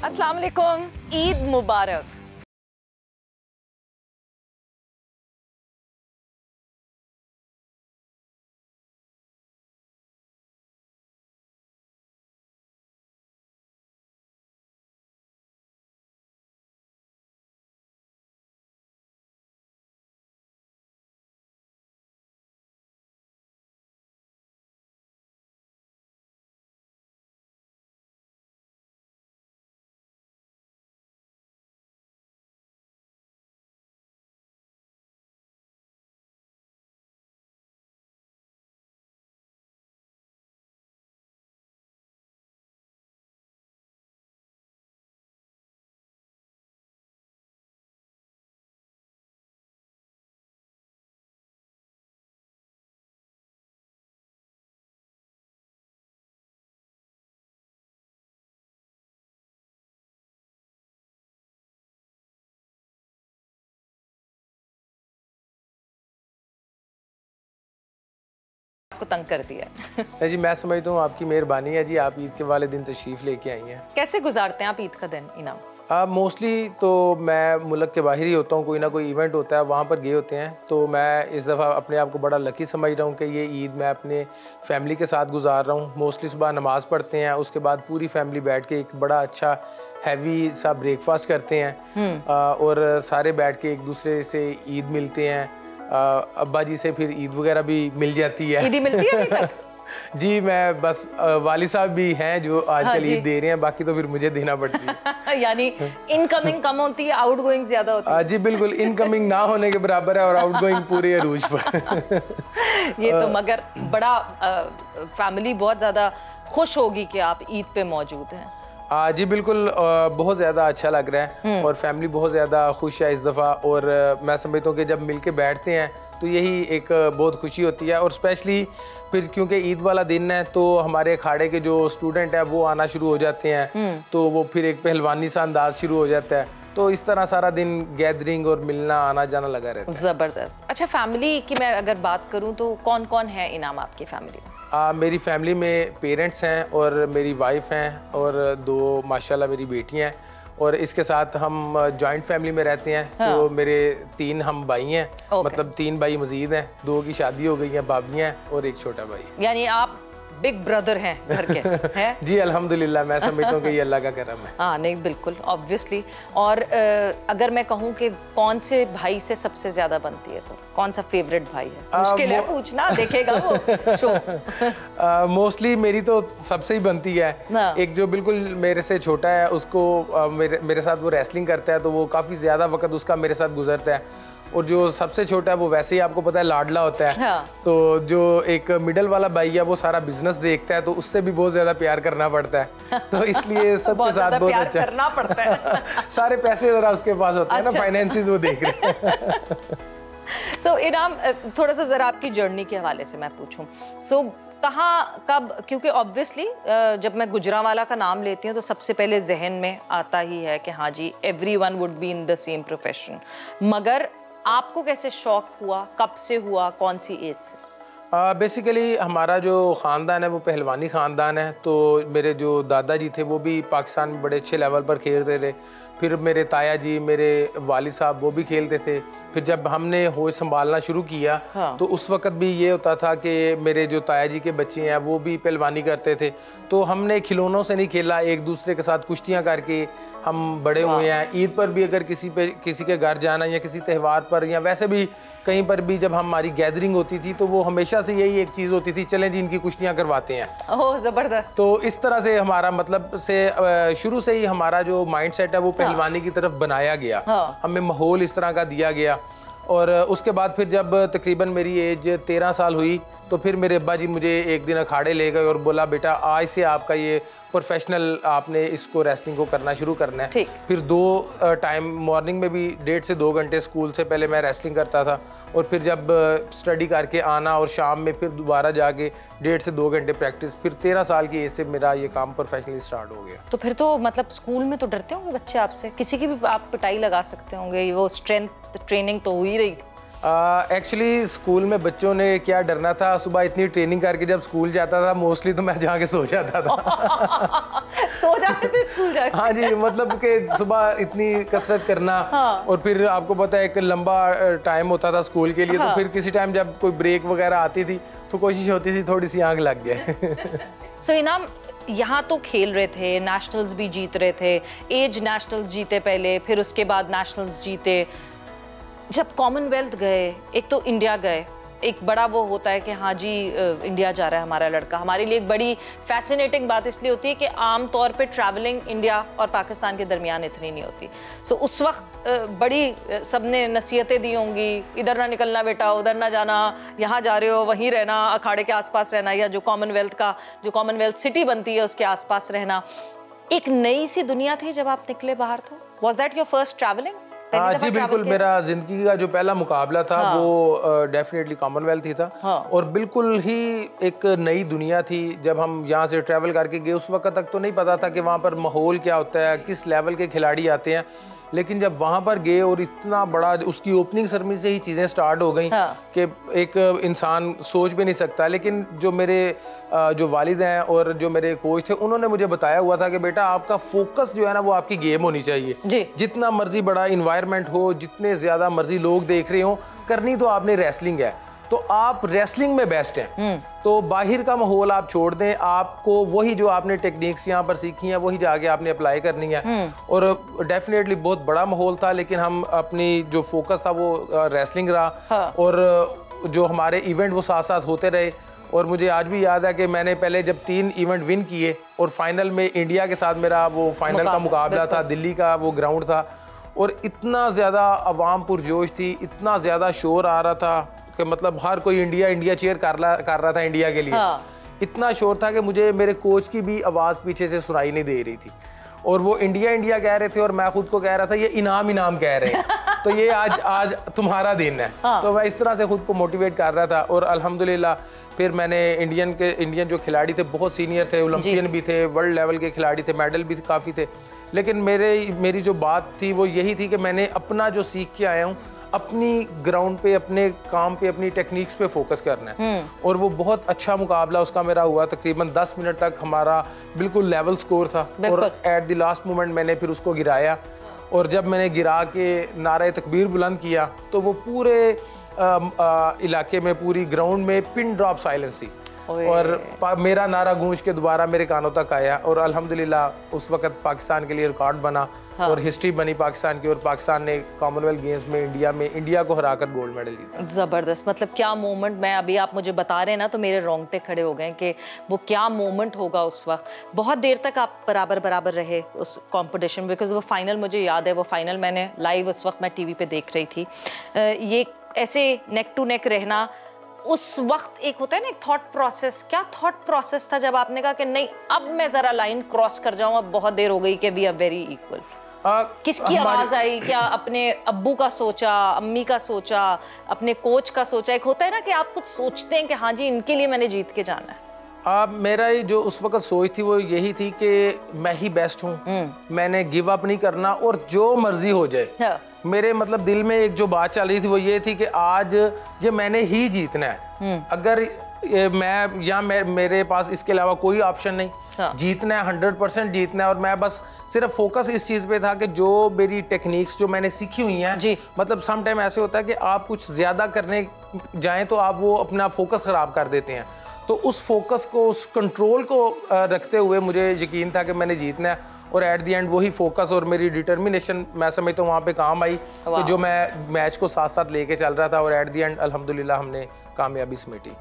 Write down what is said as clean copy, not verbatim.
अस्सलाम वालेकुम, ईद मुबारक। आपको तंग कर दिया जी मैं समझता हूँ आपकी मेहरबानी है जी, आप ईद के वाले दिन तशरीफ़ लेके आई हैं। कैसे गुजारते हैं आप ईद का दिन इनाम? मोस्टली तो मैं मुल्क के बाहर ही होता हूँ, कोई ना कोई इवेंट होता है वहाँ पर गए होते हैं। तो मैं इस दफ़ा अपने आप को बड़ा लकी समझ रहा हूँ कि ये ईद मैं अपने फैमिली के साथ गुजार रहा हूँ। मोस्टली सुबह नमाज़ पढ़ते हैं, उसके बाद पूरी फैमिली बैठ के एक बड़ा अच्छा हैवी सा ब्रेकफास्ट करते हैं और सारे बैठ के एक दूसरे से ईद मिलते हैं। अब्बा जी से फिर ईद वगैरह भी मिल जाती है। ईदी मिलती है अभी तक? जी मैं बस वाली साहब भी हैं जो आजकल ईद दे रहे हैं, बाकी तो फिर मुझे देना पड़ती है। यानी इनकमिंग कम होती है, आउटगोइंग ज्यादा होती है। जी बिल्कुल, इनकमिंग ना होने के बराबर है और आउटगोइंग पूरे अरूज पर। ये तो मगर बड़ा फैमिली बहुत ज्यादा खुश होगी कि आप ईद पे मौजूद हैं। जी बिल्कुल, बहुत ज़्यादा अच्छा लग रहा है और फैमिली बहुत ज़्यादा खुश है इस दफ़ा। और मैं समझता हूँ कि जब मिल के बैठते हैं तो यही एक बहुत खुशी होती है। और स्पेशली फिर क्योंकि ईद वाला दिन है तो हमारे अखाड़े के जो स्टूडेंट हैं वो आना शुरू हो जाते हैं, तो वो फिर एक पहलवानी सा अंदाज शुरू हो जाता है। तो इस तरह सारा दिन गैदरिंग और मिलना आना जाना लगा रहता है। ज़बरदस्त। अच्छा, फैमिली की मैं अगर बात करूँ तो कौन कौन है इनाम आपकी फैमिली में? मेरी फैमिली में पेरेंट्स हैं और मेरी वाइफ हैं और 2 माशाल्लाह मेरी बेटियां हैं। और इसके साथ हम जॉइंट फैमिली में रहते हैं। तो मेरे 3 हम भाई हैं, मतलब 3 भाई मजीद हैं, 2 की शादी हो गई है, भाभियाँ हैं और एक छोटा भाई। यानी आप बिग ब्रदर हैं घर के, हैं? जी अल्हम्दुलिल्लाह, मैं समझता हूँ कि ये अल्लाह का करम है। हाँ नहीं बिल्कुल, ऑब्वियसली। और अगर मैं कहूँ कि कौन से भाई से सबसे ज्यादा बनती है तो कौन सा फेवरेट भाई है? मुश्किल है पूछना, देखेगा वो शो। मोस्टली मेरी तो सबसे ही बनती है। एक जो बिल्कुल मेरे से छोटा है उसको मेरे साथ वो रेसलिंग करता है, तो वो काफ़ी ज़्यादा वक्त उसका मेरे साथ गुजरता है। और जो सबसे छोटा है वो वैसे ही आपको पता है लाडला होता है। हाँ। तो जो एक मिडल वाला भाई है वो सारा बिजनेस देखता है, तो उससे भी बहुत ज्यादा प्यार करना पड़ता है। तो इसलिए सबके साथ बहुत अच्छा करना पड़ता है। सारे पैसे जरा उसके पास होते हैं ना, फाइनेंसेस वो देख रहे हैं। सो इनाम, थोड़ा सा जरा आपकी जर्नी के हवाले से मैं पूछूं। सो कहाँ कब, क्योंकि ऑब्वियसली जब मैं गुजरांवाला का नाम लेती हूँ तो सबसे पहले जहन में आता ही है कि हाँ जी everyone would be in the same profession, मगर आपको कैसे शौक हुआ, कब से हुआ, कौन सी एज से? बेसिकली हमारा जो ख़ानदान है वो पहलवानी ख़ानदान है। तो मेरे जो दादाजी थे वो भी पाकिस्तान में बड़े अच्छे लेवल पर खेलते थे। फिर मेरे ताया जी, मेरे वालिद साहब वो भी खेलते थे। फिर जब हमने होश संभालना शुरू किया तो उस वक़्त भी ये होता था कि मेरे जो ताया जी के बच्चे हैं वो भी पहलवानी करते थे। तो हमने खिलौनों से नहीं खेला, एक दूसरे के साथ कुश्तियाँ करके हम बड़े हुए हैं। ईद पर भी अगर किसी के घर जाना या किसी त्यौहार पर या वैसे भी कहीं पर भी जब हमारी गैदरिंग होती थी तो वो हमेशा से यही एक चीज़ होती थी, चलें जी इनकी कुश्तियाँ करवाते हैं। ओह ज़बरदस्त। तो इस तरह से हमारा मतलब से शुरू से ही हमारा जो माइंड सेट है वो पहलवानी की तरफ बनाया गया। हमें माहौल इस तरह का दिया गया। और उसके बाद फिर जब तकरीबन मेरी एज 13 साल हुई तो फिर मेरे अब्बा जी मुझे एक दिन अखाड़े ले गए और बोला बेटा आज से आपका ये प्रोफेशनल आपने इसको रेसलिंग को करना शुरू करना है। फिर 2 टाइम मॉर्निंग में भी 1.5 से 2 घंटे स्कूल से पहले मैं रेसलिंग करता था और फिर जब स्टडी करके आना और शाम में फिर दोबारा जाके 1.5 से 2 घंटे प्रैक्टिस। फिर 13 साल की एज से मेरा ये काम प्रोफेशनली स्टार्ट हो गया। तो फिर तो मतलब स्कूल में तो डरते होंगे बच्चे आपसे, किसी की भी आप पिटाई लगा सकते होंगे, वो स्ट्रेंथ ट्रेनिंग तो हो ही रही थी। एक्चुअली स्कूल में बच्चों ने क्या डरना था, सुबह इतनी ट्रेनिंग करके जब स्कूल जाता था मोस्टली तो मैं जाके सो जाता था। सो जाते थे स्कूल जाके? हाँ जी, मतलब कि सुबह इतनी कसरत करना। हाँ। और फिर आपको पता है एक लंबा टाइम होता था स्कूल के लिए। हाँ। तो फिर किसी टाइम जब कोई ब्रेक वगैरह आती थी तो कोशिश होती थी थोड़ी सी आग लग जाए। सो इनाम, यहाँ तो खेल रहे थे, नेशनल्स भी जीत रहे थे, एज नेशनल्स जीते पहले, फिर उसके बाद नेशनल्स जीते। जब कॉमनवेल्थ गए, एक तो इंडिया गए, एक बड़ा वो होता है कि हाँ जी इंडिया जा रहा है हमारा लड़का। हमारे लिए एक बड़ी फैसिनेटिंग बात इसलिए होती है कि आम तौर पे ट्रैवलिंग इंडिया और पाकिस्तान के दरमियान इतनी नहीं होती। सो उस वक्त बड़ी सबने नसीहतें दी होंगी, इधर ना निकलना बेटा, उधर ना जाना, यहाँ जा रहे हो वहीं रहना, अखाड़े के आसपास रहना, या जो कॉमनवेल्थ सिटी बनती है उसके आसपास रहना। एक नई सी दुनिया थी जब आप निकले बाहर। तो was that your first travelling? हाँ जी बिल्कुल, मेरा जिंदगी का जो पहला मुकाबला था वो डेफिनेटली कॉमनवेल्थ ही था। और बिल्कुल ही एक नई दुनिया थी। जब हम यहाँ से ट्रैवल करके गए उस वक्त तक तो नहीं पता था कि वहाँ पर माहौल क्या होता है, किस लेवल के खिलाड़ी आते हैं। लेकिन जब वहाँ पर गए और इतना बड़ा, उसकी ओपनिंग सेरेमनी से ही चीज़ें स्टार्ट हो गई कि एक इंसान सोच भी नहीं सकता। लेकिन जो मेरे जो वालिद हैं और जो मेरे कोच थे उन्होंने मुझे बताया हुआ था कि बेटा आपका फोकस जो है ना वो आपकी गेम होनी चाहिए जी। जितना मर्जी बड़ा इन्वायरमेंट हो, जितने ज़्यादा मर्जी लोग देख रहे हो, करनी तो आपने रेसलिंग है, तो आप रेसलिंग में बेस्ट हैं। तो बाहर का माहौल आप छोड़ दें, आपको वही जो आपने टेक्निक्स यहाँ पर सीखी हैं वही जाके आपने अप्लाई करनी है। और डेफिनेटली बहुत बड़ा माहौल था, लेकिन हम अपनी जो फोकस था वो रेसलिंग रहा। और जो हमारे इवेंट वो साथ साथ होते रहे। और मुझे आज भी याद है कि मैंने पहले जब 3 इवेंट विन किए और फाइनल में इंडिया के साथ मेरा वो फाइनल का मुकाबला था, दिल्ली का वो ग्राउंड था, और इतना ज़्यादा अवाम पुरजोश थी, इतना ज़्यादा शोर आ रहा था कि मतलब हर कोई इंडिया इंडिया चीयर कर रहा था इंडिया के लिए। हाँ। इतना शोर था कि मुझे मेरे कोच की भी आवाज़ पीछे से सुनाई नहीं दे रही थी। और वो इंडिया इंडिया कह रहे थे और मैं खुद को कह रहा था ये इनाम इनाम कह रहे हैं। तो ये आज तुम्हारा दिन है। हाँ। तो मैं इस तरह से खुद को मोटिवेट कर रहा था। और अल्हम्दुलिल्लाह फिर मैंने इंडियन जो खिलाड़ी थे बहुत सीनियर थे, ओलंपियन भी थे, वर्ल्ड लेवल के खिलाड़ी थे, मेडल भी काफ़ी थे। लेकिन मेरी जो बात थी वो यही थी कि मैंने अपना जो सीख के आया हूँ अपनी ग्राउंड पे, अपने काम पे, अपनी टेक्निक्स पे फोकस करना है। और वो बहुत अच्छा मुकाबला उसका मेरा हुआ। तकरीबन 10 मिनट तक हमारा बिल्कुल लेवल स्कोर था। और एट द लास्ट मोमेंट मैंने फिर उसको गिराया। और जब मैंने गिरा के नारे तकबीर बुलंद किया तो वो पूरे इलाके में, पूरी ग्राउंड में पिन ड्रॉप साइलेंस थी। और मेरा नारा गूंज के दोबारा मेरे कानों तक आया। और अल्हम्दुलिल्लाह उस वक्त पाकिस्तान के लिए रिकॉर्ड बना। हाँ। और हिस्ट्री बनी पाकिस्तान की। और पाकिस्तान ने कॉमनवेल्थ गेम्स में इंडिया को हराकर गोल्ड मेडल जीता। ज़बरदस्त, मतलब क्या मोमेंट। मैं अभी आप मुझे बता रहे हैं ना तो मेरे रोंगटे खड़े हो गए कि वो क्या मोमेंट होगा उस वक्त। बहुत देर तक आप बराबर रहे उस कॉम्पिटिशन, बिकॉज वो फाइनल मुझे याद है, वो फाइनल मैंने लाइव उस वक्त मैं TV पे देख रही थी। ये ऐसे नेक टू नेक रहना उस वक्त एक होता है ना एक थॉट प्रोसेस। क्या थॉट प्रोसेस था जब आपने कहा कि नहीं अब मैं जरा लाइन क्रॉस कर जाऊं, अब बहुत देर हो गई कि वी आर वेरी इक्वल? किसकी आवाज आई? क्या अपने अब्बू का सोचा, अम्मी का सोचा, अपने कोच का सोचा? एक होता है ना कि आप कुछ सोचते हैं कि हाँ जी इनके लिए मैंने जीत के जाना है। मेरा जो उस वक्त सोच थी वो यही थी कि मैं ही बेस्ट हूँ, मैंने गिव अप नहीं करना और जो मर्जी हो जाए। हाँ। मेरे मतलब दिल में एक जो बात चल रही थी वो ये थी कि आज ये मैंने ही जीतना है। अगर मेरे पास इसके अलावा कोई ऑप्शन नहीं। हाँ। जीतना है, 100% जीतना है। और मैं बस सिर्फ फोकस इस चीज़ पे था कि जो मेरी टेक्निक्स जो मैंने सीखी हुई हैं, मतलब सम टाइम ऐसे होता है कि आप कुछ ज़्यादा करने जाएं तो आप वो अपना फोकस ख़राब कर देते हैं। तो उस फोकस को, उस कंट्रोल को रखते हुए मुझे यकीन था कि मैंने जीतना है। और एट दी एंड वही फोकस और मेरी डिटर्मिनेशन मैं समझता हूँ वहाँ पे काम आई कि जो मैं मैच को साथ साथ लेके चल रहा था। और एट दी एंड अल्हम्दुलिल्लाह हमने कामयाबी समेटी।